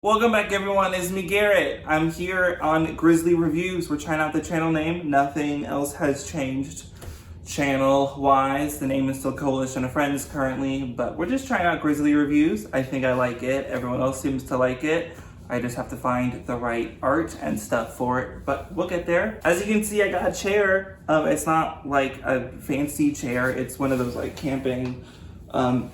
Welcome back everyone, it's me Garrett. I'm here on Grizzly Reviews. We're trying out the channel name. Nothing else has changed channel-wise. The name is still Coalition of Friends currently, but we're just trying out Grizzly Reviews. I think I like it. Everyone else seems to like it. I just have to find the right art and stuff for it, but we'll get there. As you can see, I got a chair. It's not like a fancy chair. It's one of those like camping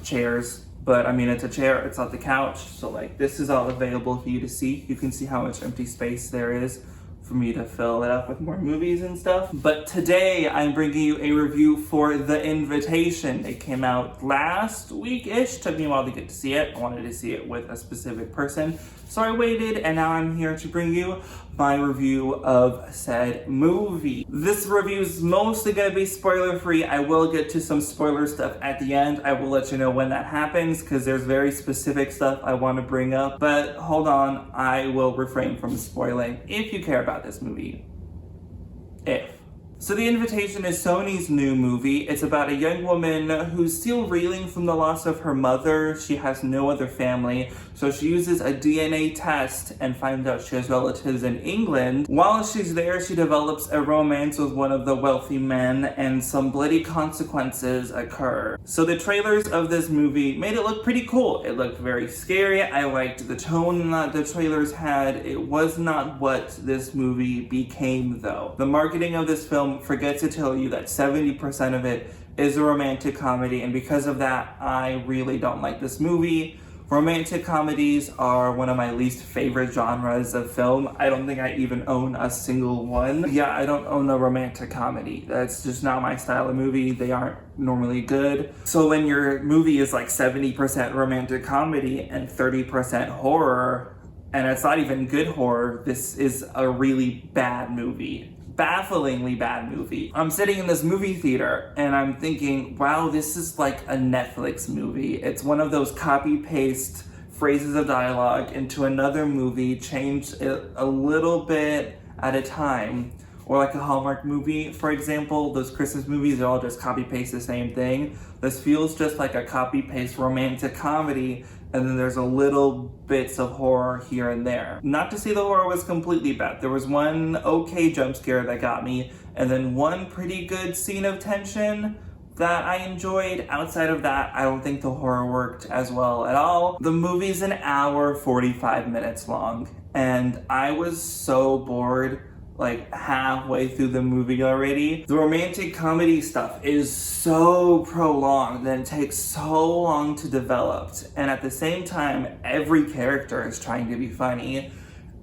chairs. But I mean, it's a chair, it's not the couch. So like, this is all available for you to see. You can see how much empty space there is for me to fill it up with more movies and stuff. But today I'm bringing you a review for The Invitation. It came out last week-ish. Took me a while to get to see it. I wanted to see it with a specific person. So I waited, and now I'm here to bring you my review of said movie. This review is mostly going to be spoiler-free. I will get to some spoiler stuff at the end. I will let you know when that happens because there's very specific stuff I want to bring up. But hold on, I will refrain from spoiling if you care about this movie. So The Invitation is Sony's new movie. It's about a young woman who's still reeling from the loss of her mother. She has no other family, so she uses a DNA test and finds out she has relatives in England. While she's there, she develops a romance with one of the wealthy men, and some bloody consequences occur. So the trailers of this movie made it look pretty cool. It looked very scary. I liked the tone that the trailers had. It was not what this movie became, though. The marketing of this film forget to tell you that 70% of it is a romantic comedy, and because of that, I really don't like this movie. Romantic comedies are one of my least favorite genres of film. I don't think I even own a single one. Yeah, I don't own a romantic comedy. That's just not my style of movie. They aren't normally good. So when your movie is like 70% romantic comedy and 30% horror, and it's not even good horror, this is a really bad movie. Bafflingly bad movie. I'm sitting in this movie theater and I'm thinking, wow, this is like a Netflix movie. It's one of those copy-paste phrases of dialogue into another movie, changed it a little bit at a time. Or like a Hallmark movie, for example. Those Christmas movies, they all just copy-paste the same thing. This feels just like a copy-paste romantic comedy, and then there's a little bits of horror here and there. Not to say the horror was completely bad. There was one okay jump scare that got me, and then one pretty good scene of tension that I enjoyed. Outside of that, I don't think the horror worked as well at all. The movie's an hour, 45 minutes long, and I was so bored like halfway through the movie already. The romantic comedy stuff is so prolonged and it takes so long to develop. And at the same time, every character is trying to be funny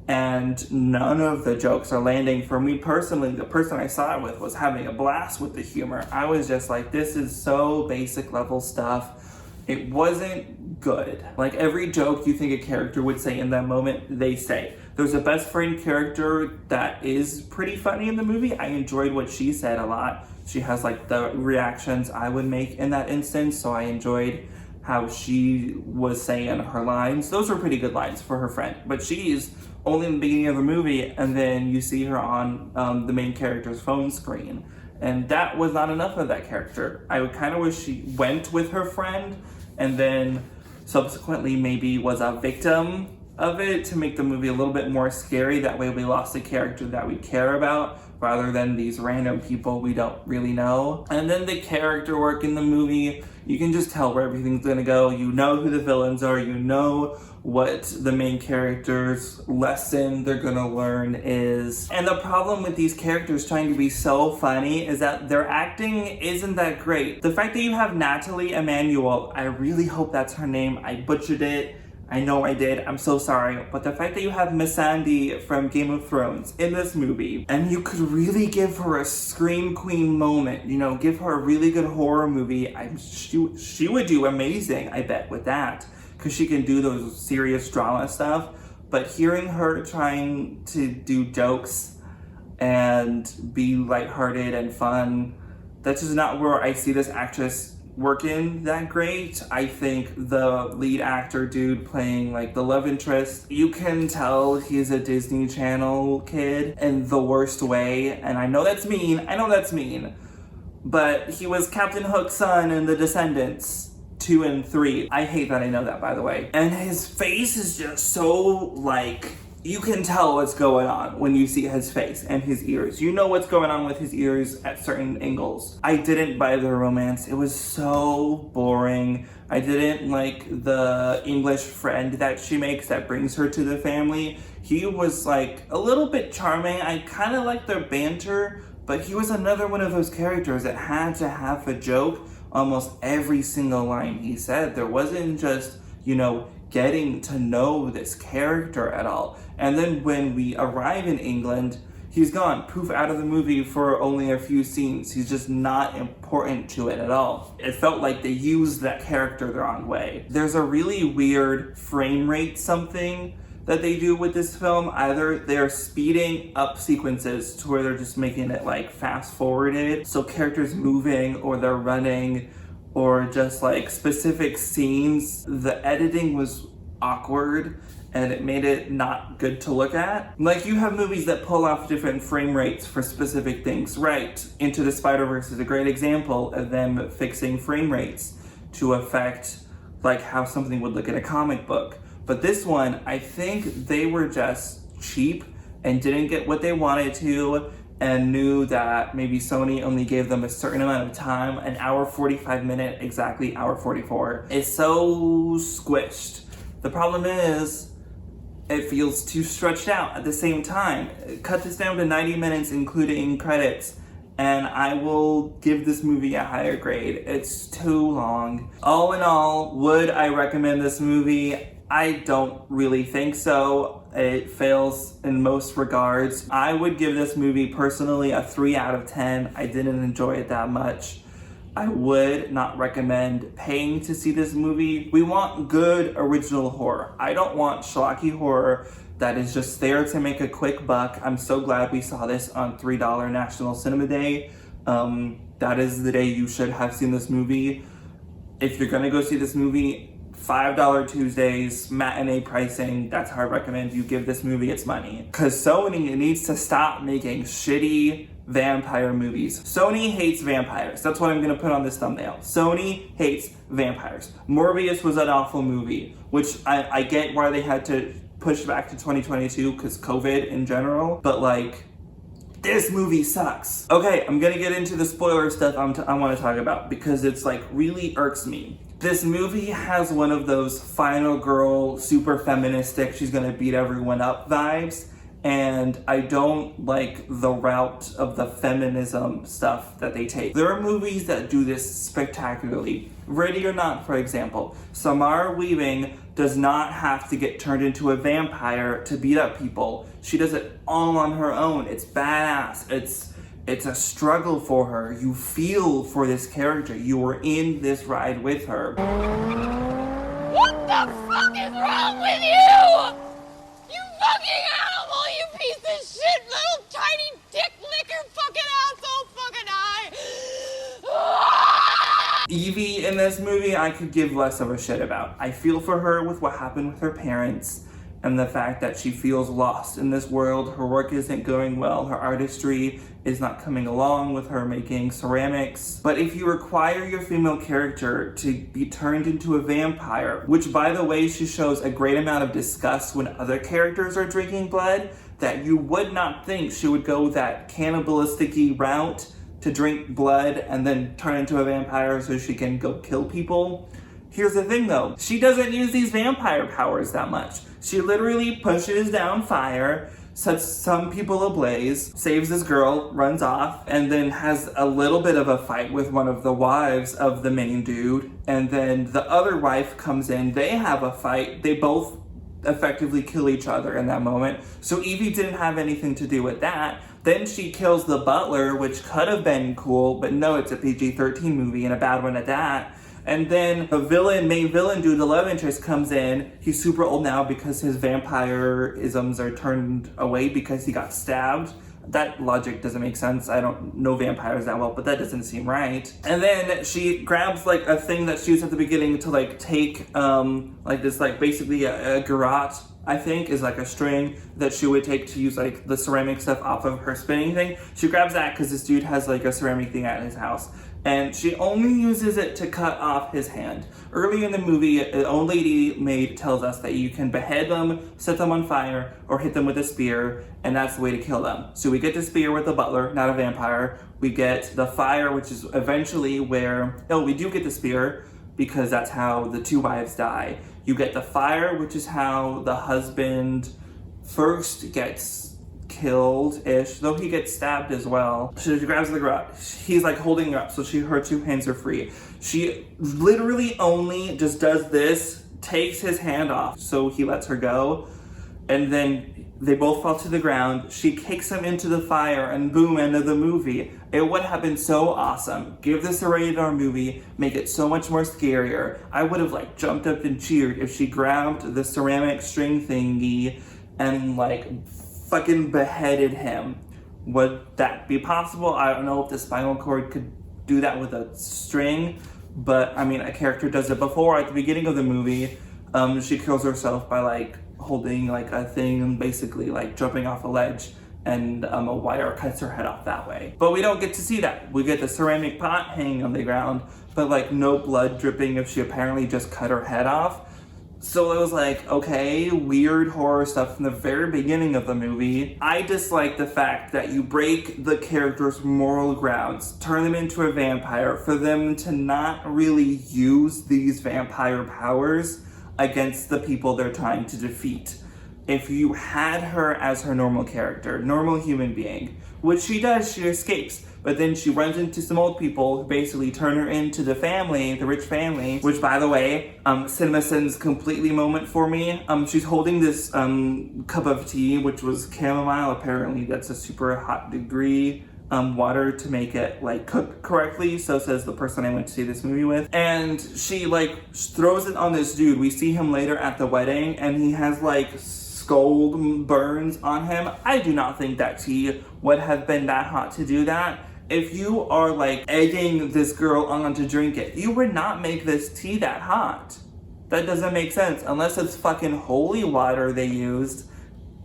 and none of the jokes are landing. For me personally, the person I saw it with was having a blast with the humor. I was just like, this is so basic level stuff. It wasn't good. Like every joke you think a character would say in that moment, they say. There's a best friend character that is pretty funny in the movie. I enjoyed what she said a lot. She has like the reactions I would make in that instance, so I enjoyed how she was saying her lines. Those were pretty good lines for her friend, but she's only in the beginning of the movie, and then you see her on the main character's phone screen. And that was not enough of that character. I would kind of wish she went with her friend and then subsequently maybe was a victim of it to make the movie a little bit more scary. That way we lost a character that we care about rather than these random people we don't really know. And then the character work in the movie, you can just tell where everything's gonna go. You know who the villains are, you know what the main character's lesson they're gonna learn is. And the problem with these characters trying to be so funny is that their acting isn't that great. The fact that you have Nathalie Emmanuel, I really hope that's her name, I butchered it. I know I did, I'm so sorry. But the fact that you have Miss Sandy from Game of Thrones in this movie, and you could really give her a scream queen moment, you know, give her a really good horror movie, she would do amazing, I bet, with that. Because she can do those serious drama stuff. But hearing her trying to do jokes and be lighthearted and fun, that's just not where I see this actress working that great. I think the lead actor dude playing like the love interest, you can tell he's a Disney Channel kid in the worst way. And I know that's mean, but he was Captain Hook's son in The Descendants 2 and 3. I hate that I know that, by the way. And his face is just so, like, you can tell what's going on when you see his face and his ears. You know what's going on with his ears at certain angles. I didn't buy the romance. It was so boring. I didn't like the English friend that she makes that brings her to the family. He was like a little bit charming. I kind of liked their banter, but he was another one of those characters that had to have a joke almost every single line he said. There wasn't just, you know, getting to know this character at all. And then when we arrive in England, he's gone, poof, out of the movie for only a few scenes. He's just not important to it at all. It felt like they used that character the wrong way. There's a really weird frame rate something that they do with this film. Either they're speeding up sequences to where they're just making it like fast forwarded, so characters moving or they're running, or just like specific scenes. The editing was awkward and it made it not good to look at. Like, you have movies that pull off different frame rates for specific things, right? Into the Spider-Verse is a great example of them fixing frame rates to affect like how something would look in a comic book. But this one, I think they were just cheap and didn't get what they wanted to, and knew that maybe Sony only gave them a certain amount of time, an hour 45 minute, exactly hour 44. It's so squished. The problem is, it feels too stretched out at the same time. Cut this down to 90 minutes, including credits, and I will give this movie a higher grade. It's too long. All in all, would I recommend this movie? I don't really think so. It fails in most regards. I would give this movie personally a 3 out of 10. I didn't enjoy it that much. I would not recommend paying to see this movie. We want good original horror. I don't want schlocky horror that is just there to make a quick buck. I'm so glad we saw this on $3 National Cinema Day. That is the day you should have seen this movie. If you're gonna go see this movie, $5 Tuesdays, matinee pricing, that's how I recommend you give this movie its money. Because Sony needs to stop making shitty vampire movies. Sony hates vampires. That's what I'm gonna put on this thumbnail. Sony hates vampires. Morbius was an awful movie, which I get why they had to push back to 2022 because COVID in general, but like, this movie sucks. Okay, I'm gonna get into the spoiler stuff I wanna talk about because it's like really irks me. This movie has one of those final girl, super feministic, she's gonna beat everyone up vibes, and I don't like the route of the feminism stuff that they take. There are movies that do this spectacularly. Ready or Not, for example. Samara Weaving does not have to get turned into a vampire to beat up people. She does it all on her own. It's badass. It's a struggle for her. You feel for this character. You are in this ride with her. What the fuck is wrong with you? You fucking animal, you piece of shit, little tiny dick licker fucking asshole fucking eye. Evie in this movie, I could give less of a shit about. I feel for her with what happened with her parents and the fact that she feels lost in this world. Her work isn't going well. Her artistry is not coming along with her making ceramics. But if you require your female character to be turned into a vampire, which by the way, she shows a great amount of disgust when other characters are drinking blood, that you would not think she would go that cannibalistic-y route to drink blood and then turn into a vampire so she can go kill people. Here's the thing though, she doesn't use these vampire powers that much. She literally pushes down fire, sets some people ablaze, saves this girl, runs off, and then has a little bit of a fight with one of the wives of the main dude. And then the other wife comes in, they have a fight, they both effectively kill each other in that moment. So Evie didn't have anything to do with that. Then she kills the butler, which could have been cool, but no, it's a PG-13 movie and a bad one at that. And then the main villain dude, the love interest, comes in. He's super old now because his vampire-isms are turned away because he got stabbed. That logic doesn't make sense. I don't know vampires that well, but that doesn't seem right. And then she grabs like a thing that she used at the beginning to like take like this, like basically a garrote, I think, is like a string that she would take to use like the ceramic stuff off of her spinning thing. She grabs that because this dude has like a ceramic thing at his house. and she only uses it to cut off his hand. Early in the movie, an old lady maid tells us that you can behead them, set them on fire, or hit them with a spear, and that's the way to kill them. So we get the spear with the butler, not a vampire. We get the fire, which is eventually where, oh, we do get the spear, because that's how the two wives die. You get the fire, which is how the husband first gets killed-ish, though he gets stabbed as well. She grabs the garrote. He's like holding her up, so her two hands are free. She literally only just does this, takes his hand off, so he lets her go, and then they both fall to the ground. She kicks him into the fire, and boom, end of the movie. It would have been so awesome. Give this a rated R movie, make it so much more scarier. I would have like jumped up and cheered if she grabbed the ceramic string thingy and like fucking beheaded him. Would that be possible? I don't know if the spinal cord could do that with a string, but I mean, a character does it before at the beginning of the movie. She kills herself by like holding like a thing and basically like jumping off a ledge, and a wire cuts her head off that way. But we don't get to see that. We get the ceramic pot hanging on the ground, but like no blood dripping if she apparently just cut her head off. So it was like, okay, weird horror stuff from the very beginning of the movie. I dislike the fact that you break the character's moral grounds, turn them into a vampire, for them to not really use these vampire powers against the people they're trying to defeat. If you had her as her normal character, normal human being, which she does, she escapes, but then she runs into some old people who basically turn her into the family, the rich family, which by the way, CinemaSins completely moment for me. She's holding this cup of tea, which was chamomile. Apparently that's a super hot degree water to make it like cook correctly, so says the person I went to see this movie with. And she like throws it on this dude. We see him later at the wedding, and he has like scald burns on him. I do not think that tea would have been that hot to do that. If you are like egging this girl on to drink it, you would not make this tea that hot. That doesn't make sense unless it's fucking holy water they used.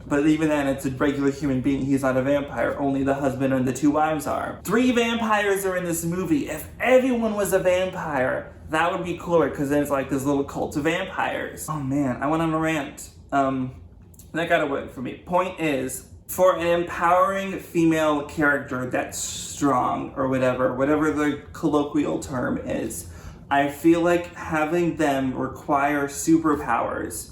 But even then, it's a regular human being. He's not a vampire. Only the husband and the two wives are. 3 vampires are in this movie. If everyone was a vampire, that would be cooler, because then it's like this little cult of vampires. Oh man, I went on a rant. That got away from me. Point is, for an empowering female character that's strong, or whatever the colloquial term is, I feel like having them require superpowers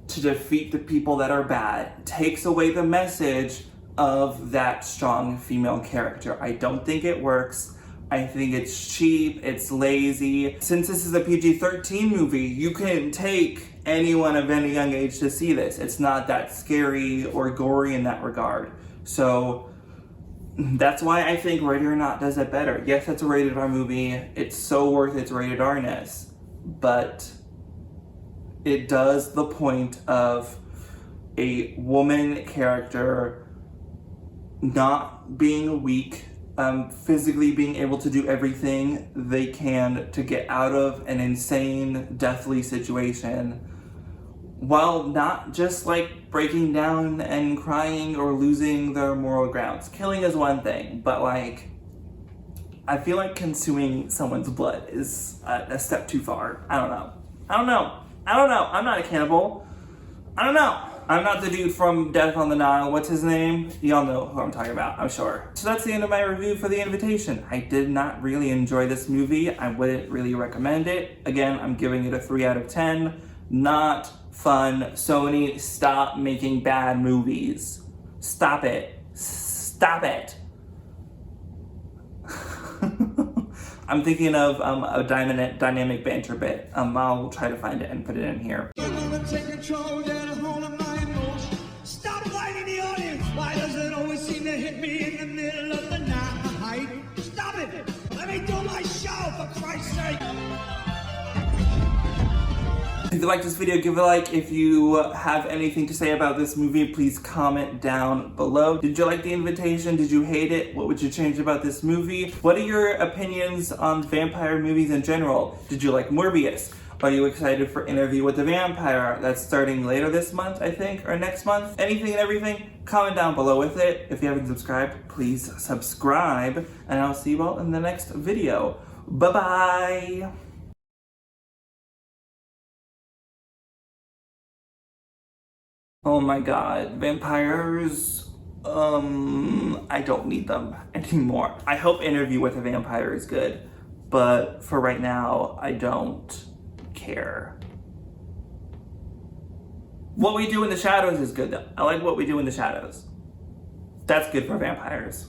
to defeat the people that are bad takes away the message of that strong female character. I don't think it works. I think it's cheap, it's lazy. Since this is a PG-13 movie, you can take anyone of any young age to see this. It's not that scary or gory in that regard. So that's why I think Rated or Not does it better. Yes, it's a rated R movie. It's so worth its rated R-ness, but it does the point of a woman character not being weak, physically being able to do everything they can to get out of an insane, deathly situation, while not just like breaking down and crying or losing their moral grounds. Killing is one thing, but like, I feel like consuming someone's blood is a step too far. I don't know. I'm not a cannibal. I don't know. I'm not the dude from Death on the Nile. What's his name? Y'all know who I'm talking about, I'm sure. So that's the end of my review for The Invitation. I did not really enjoy this movie. I wouldn't really recommend it. Again, I'm giving it a 3 out of 10. Not fun. Sony, stop making bad movies. Stop it. Stop it. I'm thinking of a dynamic banter bit. I'll try to find it and put it in here. Take control, get a hold of my emotions. Stop whining the audience. Why does it always seem to hit me in the middle of the night? Stop it. Let me do my show, for Christ's sake. If you like this video, give it a like. If you have anything to say about this movie, please comment down below. Did you like The Invitation? Did you hate it? What would you change about this movie? What are your opinions on vampire movies in general? Did you like Morbius? Are you excited for Interview with the Vampire? That's starting later this month, I think, or next month. Anything and everything, comment down below with it. If you haven't subscribed, please subscribe, and I'll see you all in the next video. Bye-bye! Oh my god, vampires, I don't need them anymore. I hope Interview with a Vampire is good, but for right now, I don't care. What We Do in the Shadows is good though. I like What We Do in the Shadows. That's good for vampires.